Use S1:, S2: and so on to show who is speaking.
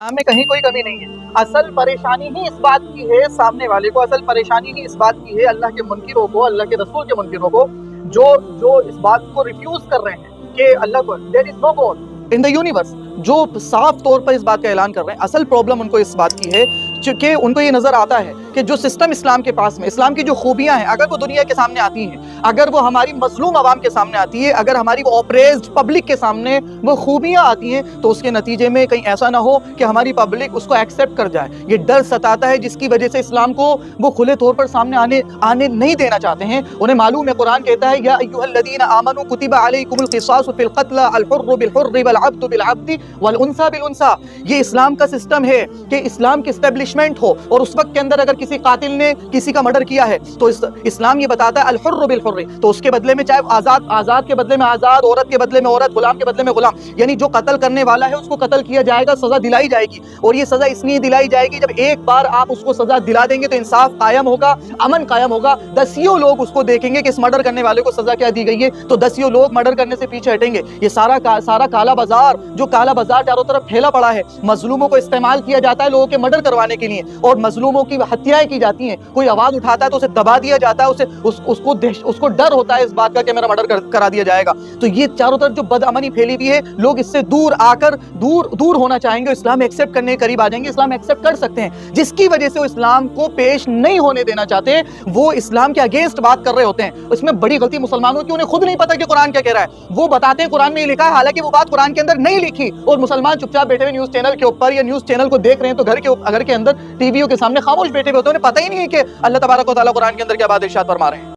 S1: میں کہیں کوئی کمی نہیں ہے۔ اصل پریشانی ہی اس بات کی ہے، سامنے والے کو اصل پریشانی ہی اس بات کی ہے، اللہ کے منکروں کو، اللہ کے رسول کے منکروں کو، جو اس بات کو ریفیوز کر رہے ہیں کہ اللہ کو there is no God in the universe، جو صاف طور پر اس بات کا اعلان کر رہے ہیں۔ اصل پرابلم ان کو اس بات کی ہے چونکہ ان کو یہ نظر آتا ہے کہ جو سسٹم اسلام کے پاس میں، اسلام کی جو خوبیاں ہیں، اگر وہ دنیا کے سامنے آتی ہیں، اگر وہ ہماری مظلوم عوام کے سامنے آتی ہے، اگر ہماری وہ اوپریسڈ پبلک کے سامنے وہ خوبیاں آتی ہیں، تو اس کے نتیجے میں کہیں ایسا نہ ہو کہ ہماری پبلک اس کو ایکسیپٹ کر جائے۔ یہ ڈر ستاتا ہے، جس کی وجہ سے اسلام کو وہ کھلے طور پر سامنے آنے نہیں دینا چاہتے ہیں۔ انہیں معلوم ہے، قرآن کہتا ہے یا ایھا الذین آمنوا کتب علیکم القصاص فی القتل الحر بالحر والعبد بالعبد والانثى بالانثى۔ یہ اسلام کا سسٹم ہے کہ اسلام کی اسٹیبلشمنٹ ہو، اور اس وقت کے اندر اگر کسی قاتل نے کسی کا مرڈر کیا ہے تو اسلام یہ بتاتا ہے الحر بالحر، تو اس کے بدلے میں چاہے آزاد کے بدلے میں آزاد، عورت کے بدلے میں عورت، غلام کے بدلے میں غلام، یعنی جو قتل کرنے والا ہے اس کو قتل کیا جائے گا، سزا دلائی جائے گی۔ اور یہ سزا اس لیے دلائی جائے گی، جب ایک بار آپ اس کو سزا دلا دیں گے تو انصاف قائم ہوگا، امن قائم ہوگا، دسیوں لوگ اس کو دیکھیں گے کہ اس مرڈر کرنے والے کو سزا کیا دی گئی ہے، تو دسیوں لوگ مرڈر کرنے سے پیچھے ہٹیں گے۔ یہ سارا کالا بازار، جو کالا بازار چاروں طرف پھیلا پڑا ہے، مظلوموں کو استعمال کیا جاتا ہے لوگوں کے مرڈر کروانے کے لیے، اور مظلوموں کی ہتیائیں کی جاتی ہیں۔ کوئی آواز اٹھاتا ہے تو اسے دبا دیا جاتا ہے، اس کو ڈر ہوتا ہے اس بات کا کہ میرا مرڈر کرا دیا جائے گا۔ تو یہ چاروں طرف جو بد امنی پھیلی ہوئی ہے، لوگ اس سے دور آ کر دور ہونا چاہیں گے، اسلام ایکسیپٹ کرنے کے قریب آ جائیں گے۔ اسلام ایکسیپٹ کر سکتے ہیں، جس کی وجہ سے وہ اسلام کو پیش نہیں ہونے دینا چاہتے، وہ اسلام کے اگینسٹ بات کر رہے ہوتے ہیں۔ اس میں بڑی غلطی مسلمانوں کی، انہیں خود نہیں پتا کہ قرآن کیا کہہ رہا ہے۔ وہ بتاتے ہیں قرآن میں یہ لکھا ہے، حالانکہ وہ بات قرآن کے اندر نہیں لکھی، اور مسلمان چپ چاپ بیٹھے ہوئے نیوز چینل کے اوپر یا نیوز چینل کو دیکھ رہے ہیں، تو گھر کے اندر ٹی ویوں کے سامنے خاموش بیٹھے ہوئے ہوتے ہیں، انہیں پتہ ہی نہیں ہے کہ اللہ تبارک و تعالیٰ قرآن کے اندر کیا بات ارشاد فرما رہے ہیں۔